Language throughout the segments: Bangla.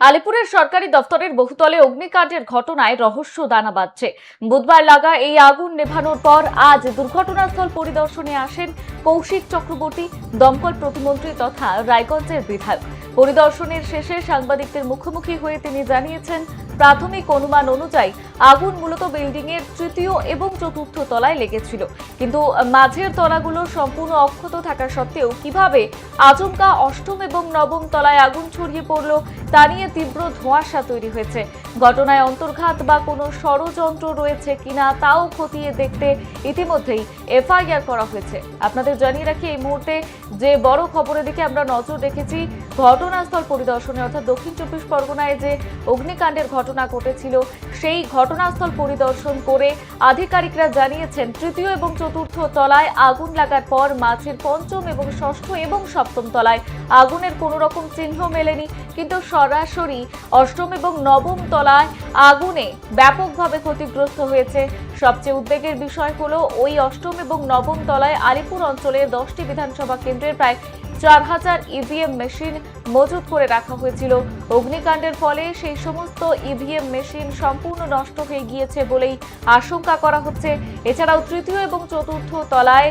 আলিপুরের সরকারি দফতরের বহুতলে অগ্নিকাণ্ডের ঘটনায় রহস্য দানা বাঁধছে। বুধবার লাগা এই আগুন নেভানোর পর আজ দুর্ঘটনাস্থল পরিদর্শনে আসেন কৌশিক চক্রবর্তী, দমকল প্রতিমন্ত্রী তথা রায়গঞ্জের বিধায়ক। পরিদর্শনের শেষে সাংবাদিকদের মুখোমুখি হয়ে তিনি জানিয়েছেন, প্রাথমিক অনুমান অনুযায়ী আগুন মূলত বিল্ডিং এর তৃতীয় এবং চতুর্থ তলায় লেগেছিল, কিন্তু মাঝের তলাগুলো সম্পূর্ণ অক্ষত থাকা সত্ত্বেও কিভাবে আচমকা অষ্টম এবং নবম তলায় আগুন ছড়িয়ে পড়ল তা নিয়ে তীব্র ধোঁয়াশা তৈরি হয়েছে। ঘটনায় অন্তর্ঘাত বা কোনো ষড়যন্ত্র রয়েছে কিনা তাও খতিয়ে দেখতে ইতিমধ্যেই এফআইআর করা হয়েছে। আপনাদের জানিয়ে রাখি, এই মুহূর্তে যে বড় খবরের দিকে আমরা নজর রেখেছি, ঘটনাস্থল পরিদর্শনে অর্থাৎ দক্ষিণ চব্বিশ পরগনায় যে অগ্নিকাণ্ডের ঘটনা ঘটেছিল সেই ঘটনাস্থল পরিদর্শন করে আধিকারিকরা জানিয়েছেন, তৃতীয় এবং চতুর্থ তলায় আগুন লাগার পর মাঝের পঞ্চম এবং ষষ্ঠ এবং সপ্তম তলায় আগুনের কোনো রকম চিহ্ন মেলেনি, কিন্তু সরাসরি অষ্টম এবং নবম তলায় আগুনে ব্যাপকভাবে ক্ষতিগ্রস্ত হয়েছে। সবচেয়ে উদ্বেগের বিষয় হলো ওই অষ্টম এবং নবম তলায় আলিপুর অঞ্চলের 10টি বিধানসভা কেন্দ্রের প্রায় 4000 ইভিএম মেশিন মজুত করে রাখা হয়েছিল। অগ্নিকাণ্ডের ফলে সেই সমস্ত ইভিএম মেশিন সম্পূর্ণ নষ্ট হয়ে গিয়েছে বলেই আশঙ্কা করা হচ্ছে। এছাড়াও তৃতীয় এবং চতুর্থ তলায়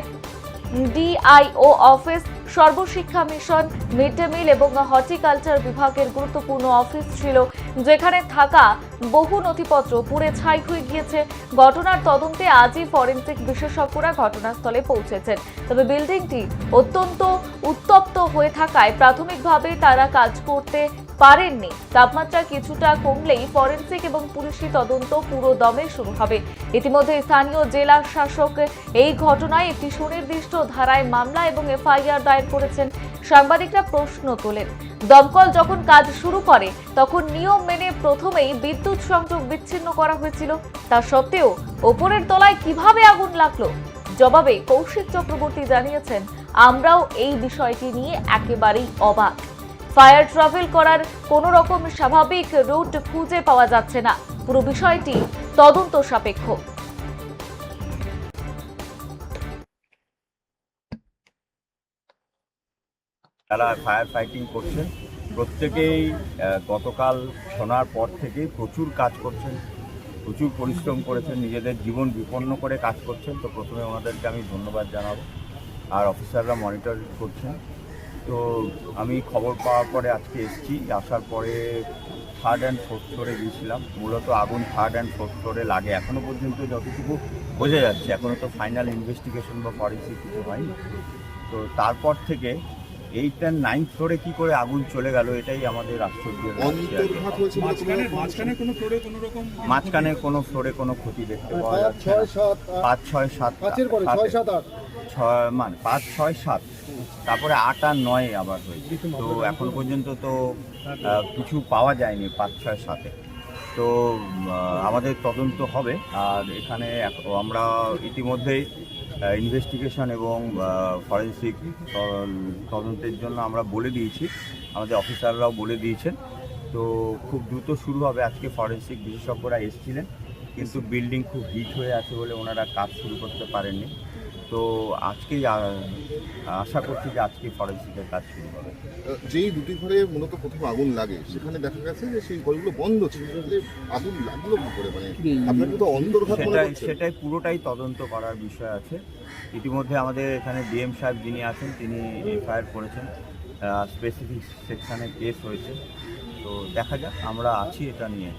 DIO office, Sarva Shiksha mission, mid day meal এবং হর্টিকালচার বিভাগের গুরুত্বপূর্ণ অফিস ছিল, যেখানে থাকা বহু নথিপত্র পুড়ে ছাই হয়ে গিয়েছে। ঘটনার তদন্তে আজই ফরেনসিক বিশেষজ্ঞরা ঘটনাস্থলে পৌঁছেছেন, তবে বিল্ডিংটি অত্যন্ত উত্তপ্ত হয়ে থাকায় প্রাথমিকভাবে তারা কাজ করতে পারেননি। তাপমাত্রা কিছুটা কমলেই ফরেনসিক এবং পুলিশি তদন্ত পুরো দমে শুরু হবে। ইতিমধ্যে স্থানীয় জেলা শাসক এই ঘটনায় একটি সুনির্দিষ্ট ধারায় মামলা এবং এফআইআর দায়ের করেছেন। সাংবাদিকরা প্রশ্ন তোলেন, দমকল যখন কাজ শুরু করে তখন নিয়ম মেনে প্রথমেই বিদ্যুৎ সংযোগ বিচ্ছিন্ন করা হয়েছিল, তা সত্ত্বেও ওপরের তলায় কিভাবে আগুন লাগলো? জবাবে কৌশিক চক্রবর্তী জানিয়েছেন, আমরাও এই বিষয়টি নিয়ে একেবারেই অবাক। ফায়ার ট্রাভেল করার কোনো রকম স্বাভাবিক রুট খুঁজে পাওয়া যাচ্ছে না। পুরো বিষয়টি তদন্ত সাপেক্ষ। যারা ফায়ার ফাইটিং করছেন প্রত্যেকেই গতকাল শোনার পর থেকে প্রচুর কাজ করছেন, প্রচুর পরিশ্রম করেছেন, নিজেদের জীবন বিপন্ন করে কাজ করছেন। তো প্রথমে ওনাদেরকে আমি ধন্যবাদ জানাবো। আর অফিসাররা মনিটর করছেন। তো আমি খবর পাওয়ার পরে আজকে এসেছি, আসার পরে থার্ড অ্যান্ড ফোর্থ ফ্লোরে গিয়েছিলাম। মূলত আগুন থার্ড অ্যান্ড ফোর্থ ফ্লোরে লাগে এখনও পর্যন্ত যতটুকু বোঝা যাচ্ছে, এখনও তো ফাইনাল ইনভেস্টিগেশন বা ফরেন্সিক কিছু হয়নি। তো তারপর থেকে 8 অ্যান্ড 9 ফ্লোরে কী করে আগুন চলে গেল, এটাই আমাদের আশ্চর্য। মাঝখানে কোনো ফ্লোরে কোনো ক্ষতি দেখতে পাওয়া যাচ্ছে 5, 6, 7, 5, 6, 7, তারপরে 8 আর 9 আবার হয়েছে। তো এখন পর্যন্ত তো কিছু পাওয়া যায়নি 5, 6, 7-এ। তো আমাদের তদন্ত হবে। আর এখানে আমরা ইতিমধ্যেই ইনভেস্টিগেশন এবং ফরেন্সিক তদন্তের জন্য আমরা বলে দিয়েছি, আমাদের অফিসাররাও বলে দিয়েছেন। তো খুব দ্রুত শুরু হবে। আজকে ফরেন্সিক বিশেষজ্ঞরা এসেছিলেন, কিন্তু বিল্ডিং খুব হিট হয়ে আছে বলে ওনারা কাজ শুরু করতে পারেননি। তো আজকেই আশা করছি যে আজকে ফরেন্সিকের কাজ শুরু হবে। যেই দুটি ঘরে মূলত প্রথম আগুন লাগে সেখানে দেখা গেছে যে সেই ঘরগুলো বন্ধ ছিল, আগুন লাগলো কি করে? মানে আপনার তো অন্তর্ঘাত সেটাই পুরোটাই তদন্ত করার বিষয় আছে। ইতিমধ্যে আমাদের এখানে ডিএম সাহেব যিনি আছেন তিনি এফআইআর করেছেন, স্পেসিফিক সেকশনে কেস হয়েছে। তো দেখা যাক, আমরা আছি এটা নিয়ে।